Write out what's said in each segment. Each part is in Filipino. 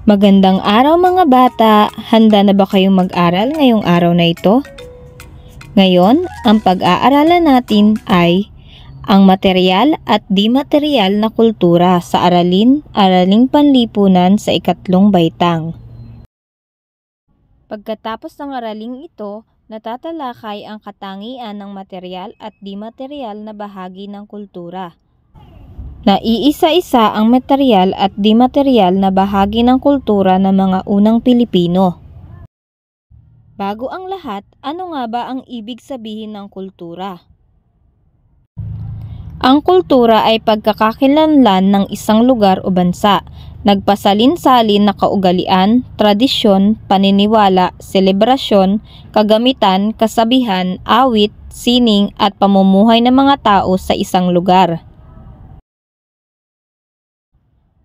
Magandang araw mga bata! Handa na ba kayong mag-aral ngayong araw na ito? Ngayon, ang pag-aaralan natin ay ang materyal at di-materyal na kultura sa Araling Panlipunan sa ikatlong baitang. Pagkatapos ng araling ito, natatalakay ang katangian ng materyal at di-materyal na bahagi ng kultura. Naiisa-isa ang materyal at di-materyal na bahagi ng kultura ng mga unang Pilipino. Bago ang lahat, ano nga ba ang ibig sabihin ng kultura? Ang kultura ay pagkakakilanlan ng isang lugar o bansa, nagpasalin-salin na kaugalian, tradisyon, paniniwala, selebrasyon, kagamitan, kasabihan, awit, sining at pamumuhay ng mga tao sa isang lugar.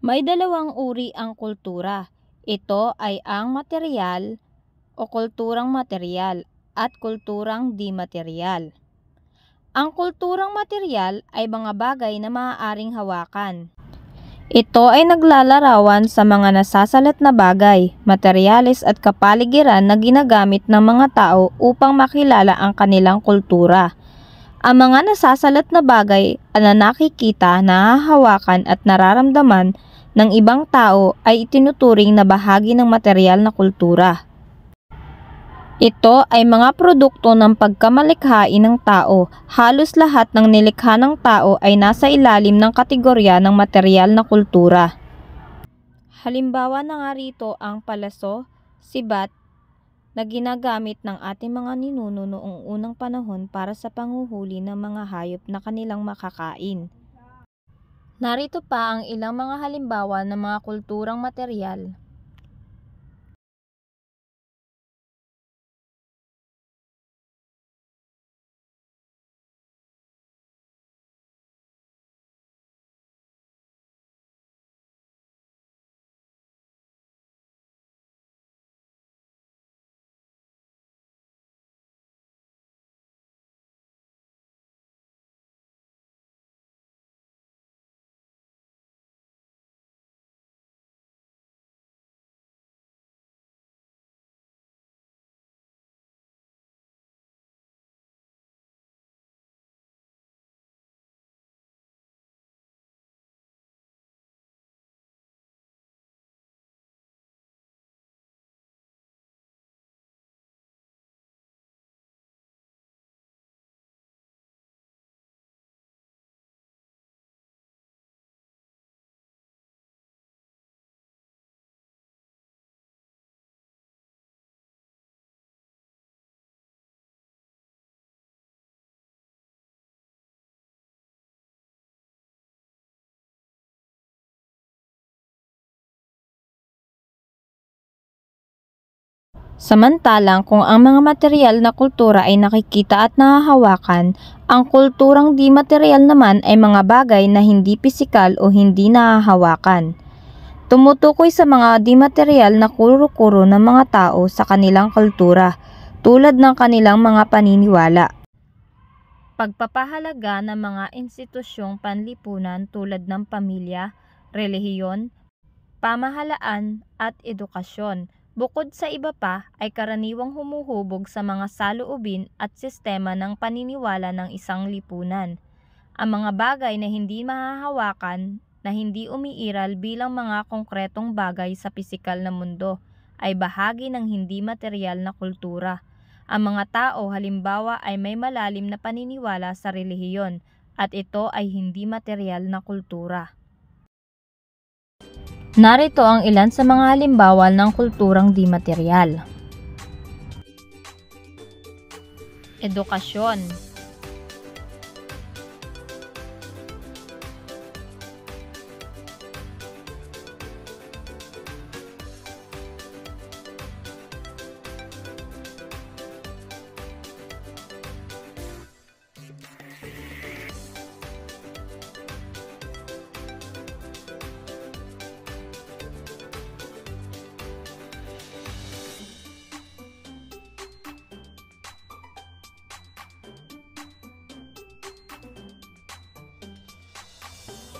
May dalawang uri ang kultura. Ito ay ang materyal o kulturang materyal at kulturang di-materyal. Ang kulturang materyal ay mga bagay na maaaring hawakan. Ito ay naglalarawan sa mga nasasalat na bagay, materyales at kapaligiran na ginagamit ng mga tao upang makilala ang kanilang kultura. Ang mga nasasalat na bagay na nakikita, nahahawakan at nararamdaman ng ibang tao ay itinuturing na bahagi ng materyal na kultura. Ito ay mga produkto ng pagkamalikhain ng tao. Halos lahat ng nilikha ng tao ay nasa ilalim ng kategorya ng materyal na kultura. Halimbawa na nga rito ang palaso, sibat, na ginagamit ng ating mga ninuno noong unang panahon para sa panghuhuli ng mga hayop na kanilang makakain. Narito pa ang ilang mga halimbawa ng mga kulturang materyal. Samantalang kung ang mga materyal na kultura ay nakikita at nahahawakan, ang kulturang di-materyal naman ay mga bagay na hindi pisikal o hindi nahahawakan. Tumutukoy sa mga di-materyal na kuro-kuro ng mga tao sa kanilang kultura, tulad ng kanilang mga paniniwala. Pagpapahalaga ng mga institusyong panlipunan tulad ng pamilya, relihiyon, pamahalaan at edukasyon. Bukod sa iba pa ay karaniwang humuhubog sa mga saloobin at sistema ng paniniwala ng isang lipunan. Ang mga bagay na hindi mahahawakan, na hindi umiiral bilang mga konkretong bagay sa pisikal na mundo, ay bahagi ng hindi materyal na kultura. Ang mga tao halimbawa ay may malalim na paniniwala sa relihiyon at ito ay hindi materyal na kultura. Narito ang ilan sa mga halimbawa ng kulturang di-materyal. Edukasyon.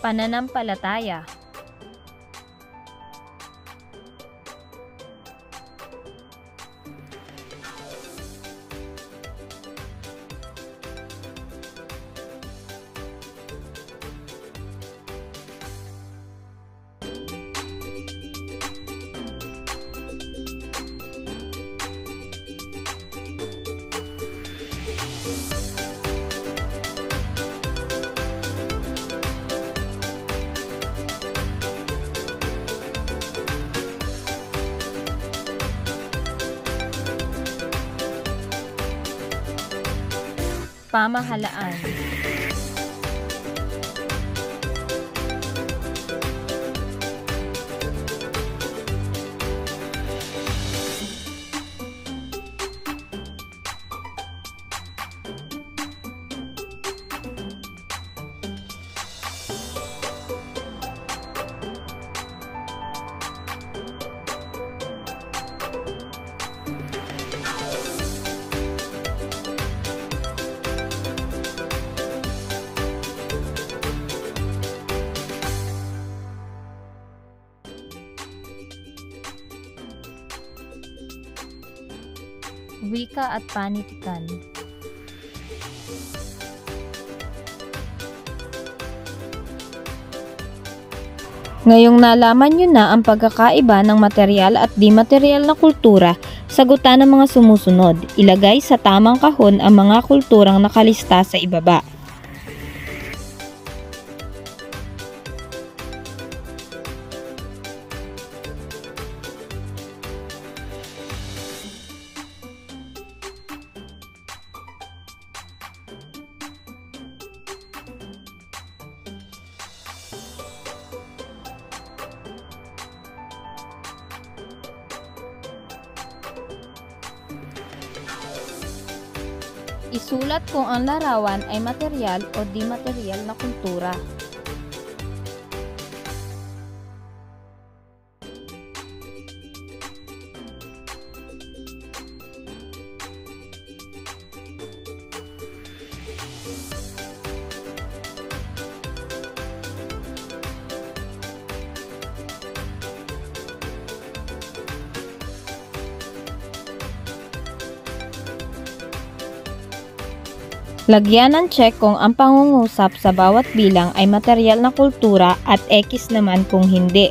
Pananampalataya. Pamahalaan. Wika at panitikan. Ngayong nalaman nyo na ang pagkakaiba ng material at di-material na kultura, sagutan ng mga sumusunod. Ilagay sa tamang kahon ang mga kulturang nakalista sa ibaba. Isulat kung ang larawan ay material o di-material na kultura. Lagyan ng check kung ang pangungusap sa bawat bilang ay material na kultura at X naman kung hindi.